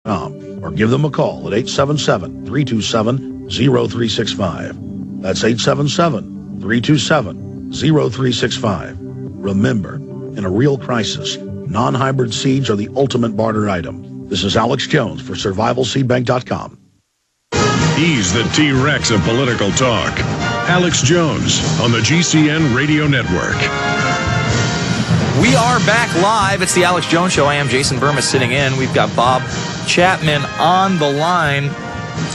or give them a call at 877-327-0365. That's 877-327-0365. Remember, in a real crisis, non-hybrid seeds are the ultimate barter item. This is Alex Jones for SurvivalSeedBank.com. He's the T-Rex of political talk. Alex Jones on the GCN Radio Network. We are back live. It's the Alex Jones Show. I am Jason Burma sitting in. We've got Bob Chapman on the line.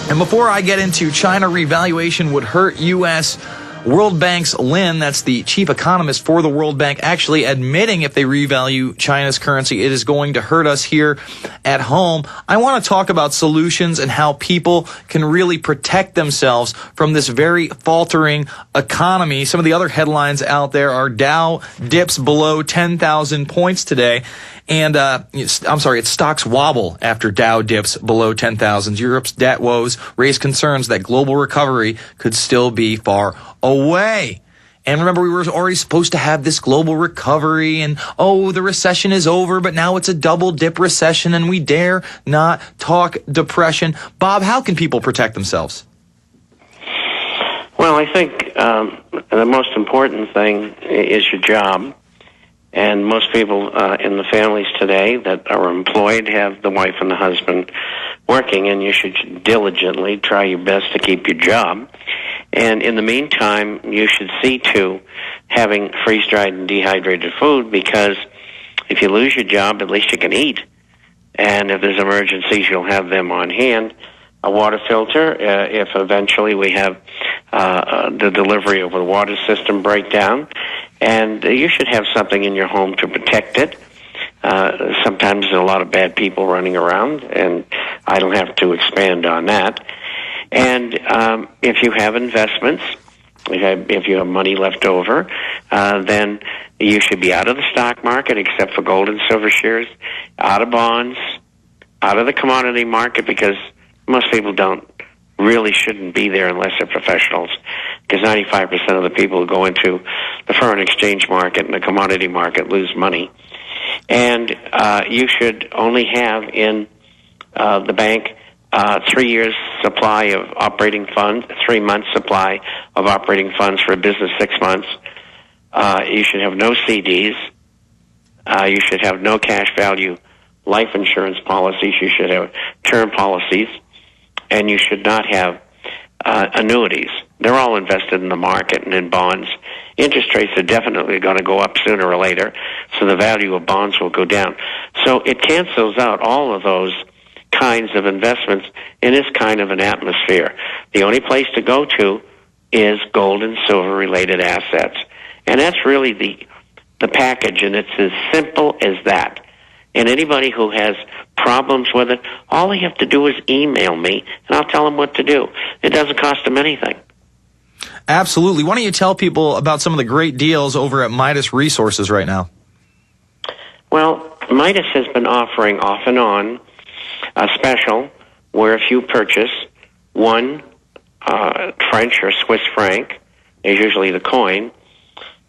And before I get into China revaluation would hurt U.S., World Bank's Lin, that's the chief economist for the World Bank, actually admitting if they revalue China's currency, it is going to hurt us here at home. I want to talk about solutions and how people can really protect themselves from this very faltering economy. Some of the other headlines out there are Dow dips below 10,000 points today. And, its stocks wobble after Dow dips below 10,000. Europe's debt woes raise concerns that global recovery could still be far away. And remember, we were already supposed to have this global recovery and, the recession is over, but now it's a double dip recession and we dare not talk depression. Bob, how can people protect themselves? Well, I think the most important thing is your job. And most people in the families today that are employed have the wife and the husband working, and you should diligently try your best to keep your job. And in the meantime, you should see to having freeze-dried and dehydrated food, because if you lose your job, at least you can eat. And if there's emergencies, you'll have them on hand. A water filter, if eventually we have the delivery of the water system breakdown. And you should have something in your home to protect it. Sometimes there's a lot of bad people running around, and I don't have to expand on that. And if you have investments, if you have money left over, then you should be out of the stock market except for gold and silver shares, out of bonds, out of the commodity market, because most people really shouldn't be there unless they're professionals, because 95% of the people who go into the foreign exchange market and the commodity market lose money. And you should only have in the bank 3 years supply of operating funds, 3 months supply of operating funds for a business, 6 months. You should have no CDs. You should have no cash value life insurance policies. You should have term policies. And you should not have annuities. They're all invested in the market and in bonds. Interest rates are definitely going to go up sooner or later, so the value of bonds will go down. So it cancels out all of those kinds of investments in this kind of an atmosphere. The only place to go to is gold and silver related assets. And that's really the package, and it's as simple as that. And anybody who has problems with it, all they have to do is email me, and I'll tell them what to do. It doesn't cost them anything. Absolutely. Why don't you tell people about some of the great deals over at Midas Resources right now? Well, Midas has been offering off and on a special where if you purchase one French or Swiss franc, is usually the coin.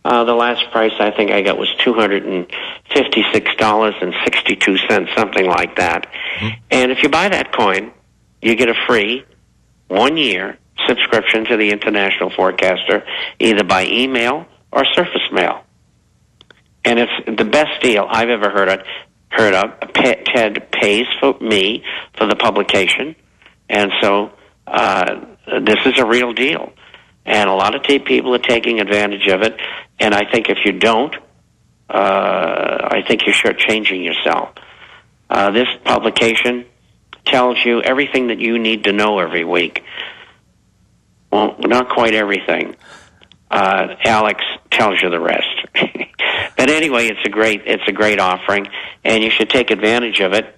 The last price I think I got was $256.62, something like that. Mm-hmm. And if you buy that coin, you get a free 1 year subscription to the International Forecaster, either by email or surface mail. And it's the best deal I've ever heard of. Ted pays for me for the publication, and so this is a real deal. And a lot of people are taking advantage of it, and I think if you don't, I think you're shortchanging yourself. This publication tells you everything that you need to know every week. Well, not quite everything. Alex tells you the rest. But anyway, it's a great offering, and you should take advantage of it.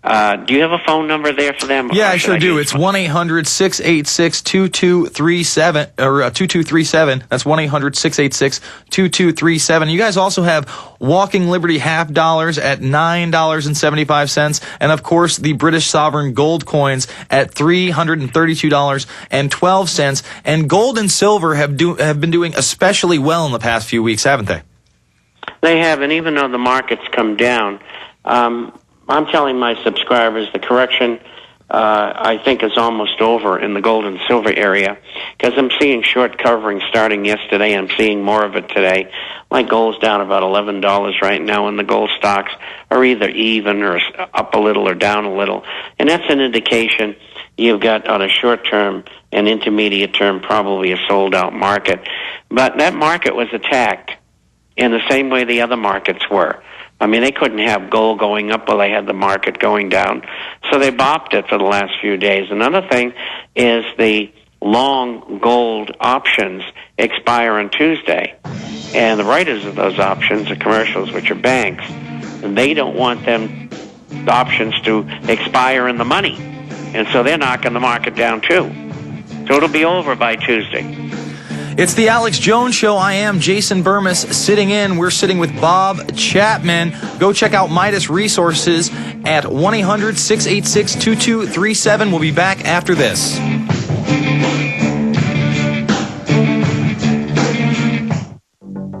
Do you have a phone number there for them? Yeah, I sure do. It's 1-800-686-2237 or 2237. That's 1-800-686-2237. You guys also have Walking Liberty half dollars at $9.75, and of course the British sovereign gold coins at $332.12. And gold and silver have been doing especially well in the past few weeks, haven't they? They have, and even though the market's come down, I'm telling my subscribers the correction, I think, is almost over in the gold and silver area, because I'm seeing short covering starting yesterday. I'm seeing more of it today. My gold's down about $11 right now, and the gold stocks are either even or up a little or down a little. And that's an indication you've got, on a short term and intermediate term, probably a sold-out market. But that market was attacked in the same way the other markets were. I mean, they couldn't have gold going up while they had the market going down. So they bopped it for the last few days. Another thing is the long gold options expire on Tuesday. And the writers of those options are commercials, which are banks. And they don't want them, the options, to expire in the money. And so they're knocking the market down too. So it'll be over by Tuesday. It's the Alex Jones Show. I am Jason Burmis sitting in. We're sitting with Bob Chapman. Go check out Midas Resources at 1-800-686-2237. We'll be back after this.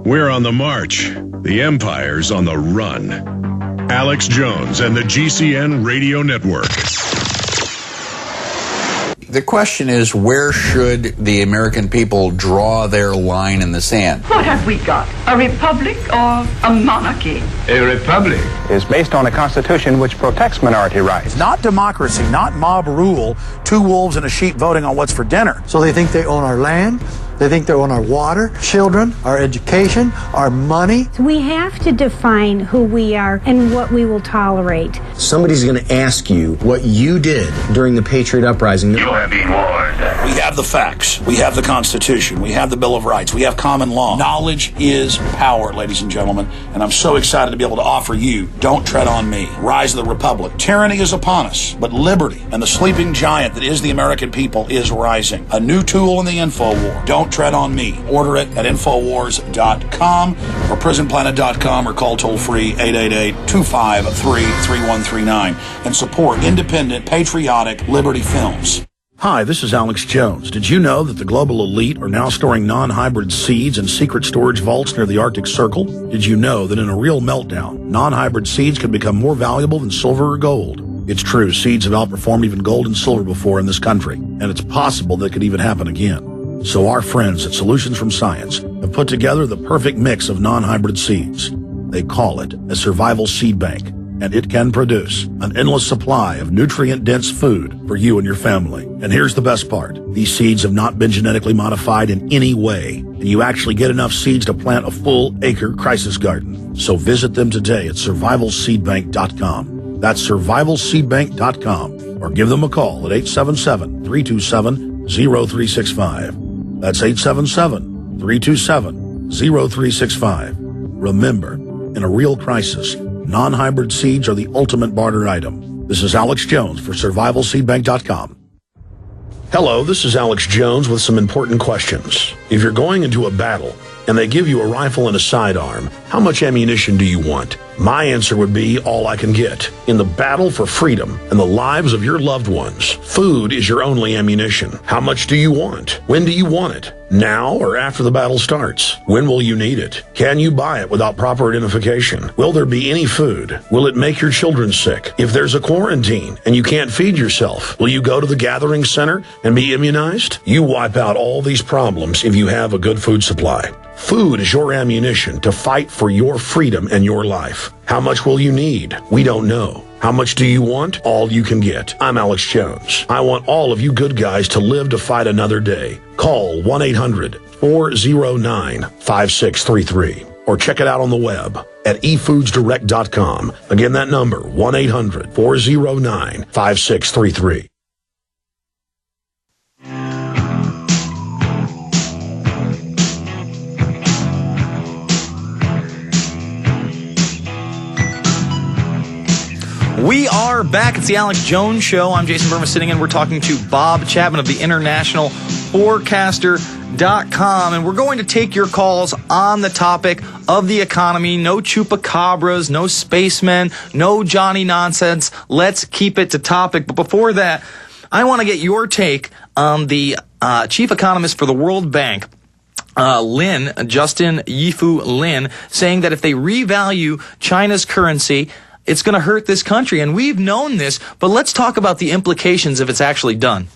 We're on the march. The empire's on the run. Alex Jones and the GCN Radio Network. The question is, where should the American people draw their line in the sand? What have we got? A republic or a monarchy? A republic is based on a constitution which protects minority rights. Not democracy, not mob rule, two wolves and a sheep voting on what's for dinner. So they think they own our land, they think they own our water, children, our education, our money. We have to define who we are and what we will tolerate. Somebody's going to ask you what you did during the Patriot Uprising. You have been warned. We have the facts. We have the Constitution. We have the Bill of Rights. We have common law. Knowledge is power, ladies and gentlemen. And I'm so excited to be able to offer you Don't Tread on Me, Rise of the Republic. Tyranny is upon us, but liberty and the sleeping giant that is the American people is rising. A new tool in the info war. Don't Tread on Me. Order it at Infowars.com or PrisonPlanet.com or call toll-free 888-253-3139 and support independent, patriotic Liberty films. Hi, this is Alex Jones. Did you know that the global elite are now storing non-hybrid seeds in secret storage vaults near the Arctic Circle? Did you know that in a real meltdown, non-hybrid seeds can become more valuable than silver or gold? It's true, seeds have outperformed even gold and silver before in this country, and it's possible that could even happen again. So our friends at Solutions from Science have put together the perfect mix of non-hybrid seeds. They call it a survival seed bank, and it can produce an endless supply of nutrient-dense food for you and your family. And here's the best part. These seeds have not been genetically modified in any way, and you actually get enough seeds to plant a full-acre crisis garden. So visit them today at survivalseedbank.com. That's survivalseedbank.com, or give them a call at 877-327-0365. That's 877-327-0365. Remember, in a real crisis, non-hybrid seeds are the ultimate barter item. This is Alex Jones for survivalseedbank.com. Hello, this is Alex Jones with some important questions. If you're going into a battle and they give you a rifle and a sidearm, how much ammunition do you want? My answer would be all I can get. In the battle for freedom and the lives of your loved ones, food is your only ammunition. How much do you want? When do you want it? Now or after the battle starts? When will you need it? Can you buy it without proper identification? Will there be any food? Will it make your children sick? If there's a quarantine and you can't feed yourself, will you go to the gathering center and be immunized? You wipe out all these problems if you have a good food supply. Food is your ammunition to fight for your freedom and your life. How much will you need? We don't know. How much do you want? All you can get. I'm Alex Jones. I want all of you good guys to live to fight another day. Call 1-800-409-5633 or check it out on the web at efoodsdirect.com. Again, that number, 1-800-409-5633. We are back. It's the Alex Jones Show. I'm Jason Burma sitting in. We're talking to Bob Chapman of the International Forecaster.com, and we're going to take your calls on the topic of the economy. No chupacabras, no spacemen, no Johnny nonsense. Let's keep it to topic. But before that, I want to get your take on the chief economist for the World Bank, Justin Yifu Lin, saying that if they revalue China's currency it's going to hurt this country. And we've known this, but let's talk about the implications if it's actually done.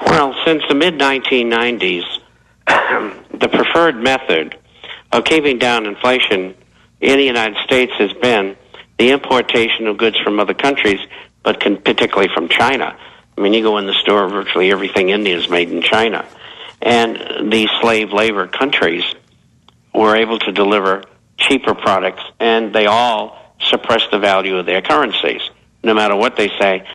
Well, since the mid-1990s, the preferred method of keeping down inflation in the United States has been the importation of goods from other countries, but particularly from China. I mean, you go in the store, virtually everything in there is made in China. And these slave labor countries were able to deliver cheaper products, and they all suppress the value of their currencies. No matter what they say,